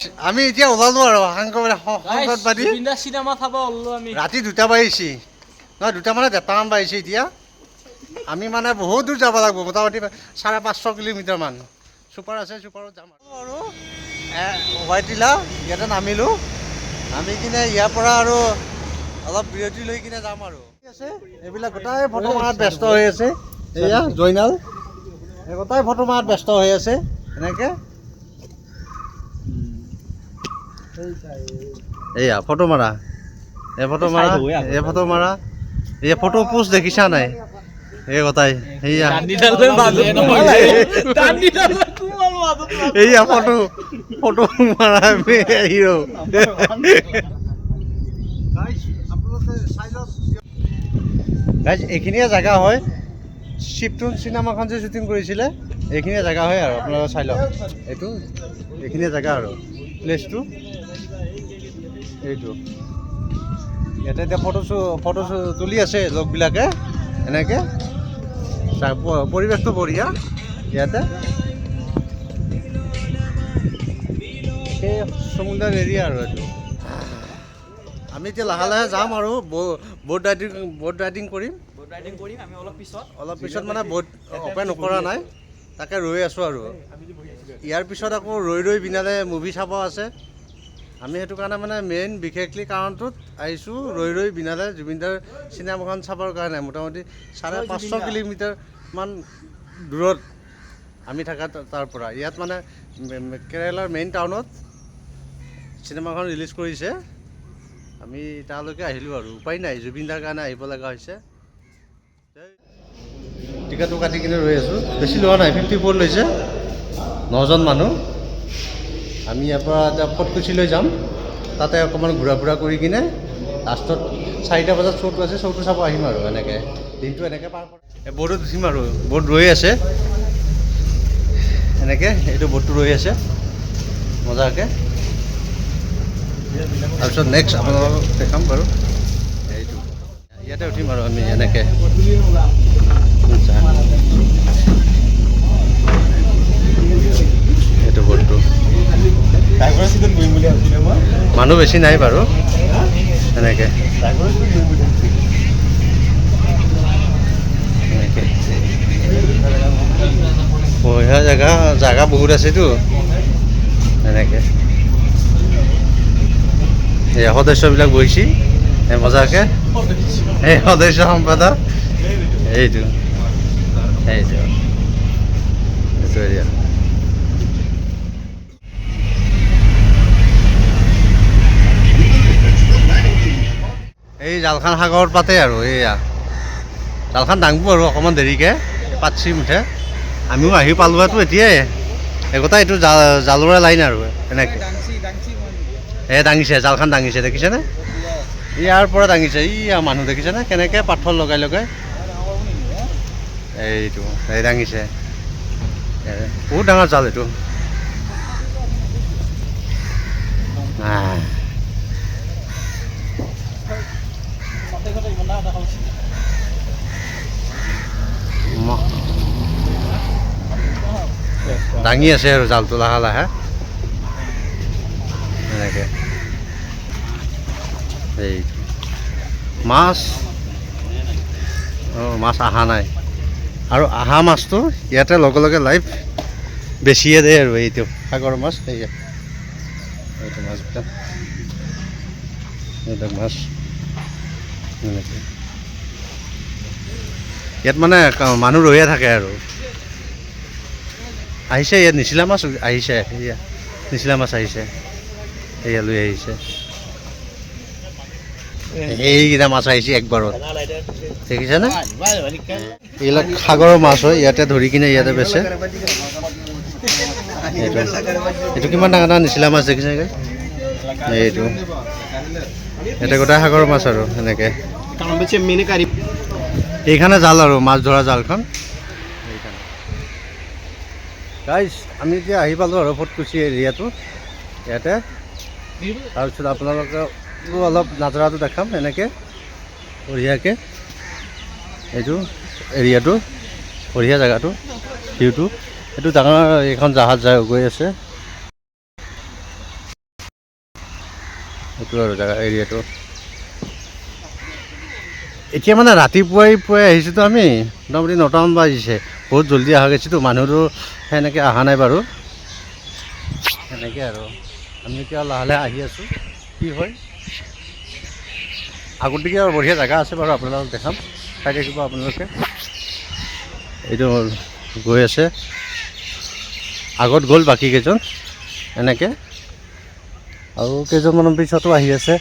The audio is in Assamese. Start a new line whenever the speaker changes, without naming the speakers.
আমি এতিয়া ওলালো আৰু সংবাদবাদী
চিনেমা চাব ওলালো আমি
ৰাতি 2টা বাজিছে নহয় 2টা মানে 1:30মান বাজিছে এতিয়া আমি মানে বহুত দূৰ যাব লাগিব মোটামুটি 550 কিলোমিটাৰমান ছুপাৰ আছে ছুপাৰত যাম আৰু ৱাইটিলা ইয়াতে নামিলোঁ নামি কিনে ইয়াৰ পৰা আৰু অলপ বিৰতি লৈ কিনে যাম আৰু আছে এইবিলাক গোটাই ফটো মাৰাত ব্যস্ত হৈ আছে এয়া জয়নাল এই গোটাই ফটো মাৰাত ব্যস্ত হৈ আছে এনেকৈ এয়া ফটো মাৰা এই ফটো মাৰা এই ফটো পোষ্ট দেখিছা নাই এই কথাই সেয়া এইয়া ফটো মাৰা হিৰো গাইজ এইখিনিয়ে জেগা হয় শিৱটুন চিনেমাখন যে শ্বুটিং কৰিছিলে এইখিনিয়ে জেগা হয় আৰু আপোনালোকে চাই লওক এইখিনিয়ে জেগা আৰু প্লেচটো এইটো ইয়াতে এতিয়া ফটো তুলি আছে লগবিলাকে এনেকৈ পৰিৱেশটো বঢ়িয়া ইয়াতে সেই সমুদ্ৰৰ এৰিয়া আৰু এইটো আমি এতিয়া লাহে লাহে যাম আৰু ব'ট ৰাইডিং কৰিম
আমি
অলপ পিছত মানে ব'ট অপেন কৰা নাই তাকে ৰৈ আছোঁ আৰু ইয়াৰ পিছত আকৌ ৰৈ বিনালে মুভি চাব আছে আমি সেইটো কাৰণে মানে মেইন বিশেষলি কাৰণটোত আহিছোঁ ৰৈ বিনালে জুবিনদাৰ চিনেমাখন চাবৰ কাৰণে মোটামুটি 550 কিলোমিটাৰমান দূৰত আমি থকা তাৰ পৰা ইয়াত মানে কেৰেলাৰ মেইন টাউনত চিনেমাখন ৰিলিজ কৰিছে আমি তালৈকে আহিলোঁ আৰু উপায় নাই জুবিনদাৰ কাৰণে আহিব লগা হৈছে টিকেটটো কাটি কিনে ৰৈ আছোঁ বেছি লোৱা নাই 54 লৈছে 9জন মানুহ আমি ইয়াৰ পৰা এতিয়া ফটকুচিলৈ যাম তাতে অকণমান ঘূৰা ফুৰা কৰি কিনে লাষ্টত 4টা বজাত শ্ব'টো আছে শ্ব'টো চাব আহিম আৰু এনেকৈ দিনটো এনেকৈ পাৰ কৰিম ব'টত উঠিম আৰু ব'ট ৰৈ আছে এনেকৈ এইটো ব'টটো ৰৈ আছে মজাকৈ তাৰপিছত নেক্সট আপোনালোকক দেখাম বাৰু এইটো ইয়াতে উঠিম আৰু আমি এনেকৈ এইটো ব'টটো মানুহ বেছি নাই বাৰু এনেকৈ বঢ়িয়া জেগা বহুত আছেতো এনেকৈ এই সদস্যবিলাক বহিছে মজাকৈ এই সদস্য সম্পাদক এইটো এৰিয়া এই জালখান সাগৰত পাতে আৰু এইয়া জালখান দাঙব আৰু অকণমান দেৰিকৈ পাতছি মুঠে আমিও আহি পালোঁতো এতিয়াই একোটাই এইটো জালুৰা লাইন আৰু এনেকৈ দাঙিছে জালখান দাঙিছে দেখিছেনে ইয়াৰ পৰা দাঙিছে মানুহ দেখিছেনে কেনেকৈ পাথৰ লগাই এইটো এই দাঙিছে বহুত ডাঙৰ জাল এইটো দাঙি আছে আৰু জালটো লাহে লাহে এনেকৈ এই মাছ অহা নাই আৰু অহা মাছটো ইয়াতে লগে লগে লাইভ বেছিয়ে দিয়ে আৰু এইটো সাগৰৰ মাছ এইটো মাছবিলাক এইবিলাক মাছ এনেকৈ ইয়াত মানে মানুহ ৰৈয়ে থাকে আৰু আহিছে ইয়াত নিচিলা মাছ আহিছে নিচিলা মাছ আহিছে এয়া লৈ আহিছে এইকেইটা মাছ আহিছে একবাৰত দেখিছেনে এইবিলাক সাগৰৰ মাছ হয় ইয়াতে ধৰি কিনে ইয়াতে বেচে এইটো কিমান ডাঙৰ ডাঙৰ নিচিলা মাছ দেখিছে এইটো ইয়াতে গোটাই সাগৰৰ মাছ আৰু এনেকৈ এইখানে জাল আৰু মাছ ধৰা জালখন গাইজ আমি এতিয়া আহি পালোঁ আৰু ফটকুচি এৰিয়াটো ইয়াতে তাৰপিছত আপোনালোকে অলপ নাজৰাটো দেখাম এনেকৈ বঢ়িয়াকৈ এইটো এৰিয়াটো বঢ়িয়া জেগাটো ভিউটো এইটো ডাঙৰ এইখন জাহাজ গৈ আছে সেইটো আৰু জেগা এৰিয়াটো এতিয়া মানে ৰাতিপুৱাই আহিছোঁতো আমি মোটামুটি 9টামান বাজিছে বহুত জলদি অহা গৈছেতো মানুহটো সেনেকৈ অহা নাই বাৰু সেনেকৈ আৰু আমি এতিয়া লাহে লাহে আহি আছোঁ কি হয় আগতকৈ আৰু বঢ়িয়া জেগা আছে বাৰু আপোনালোকক দেখাম চাই থাকিব আপোনালোকে এইটো গৈ আছে আগত গ'ল বাকী কেইজন এনেকৈ আৰু কেইজনমানৰ পিছতো আহি আছে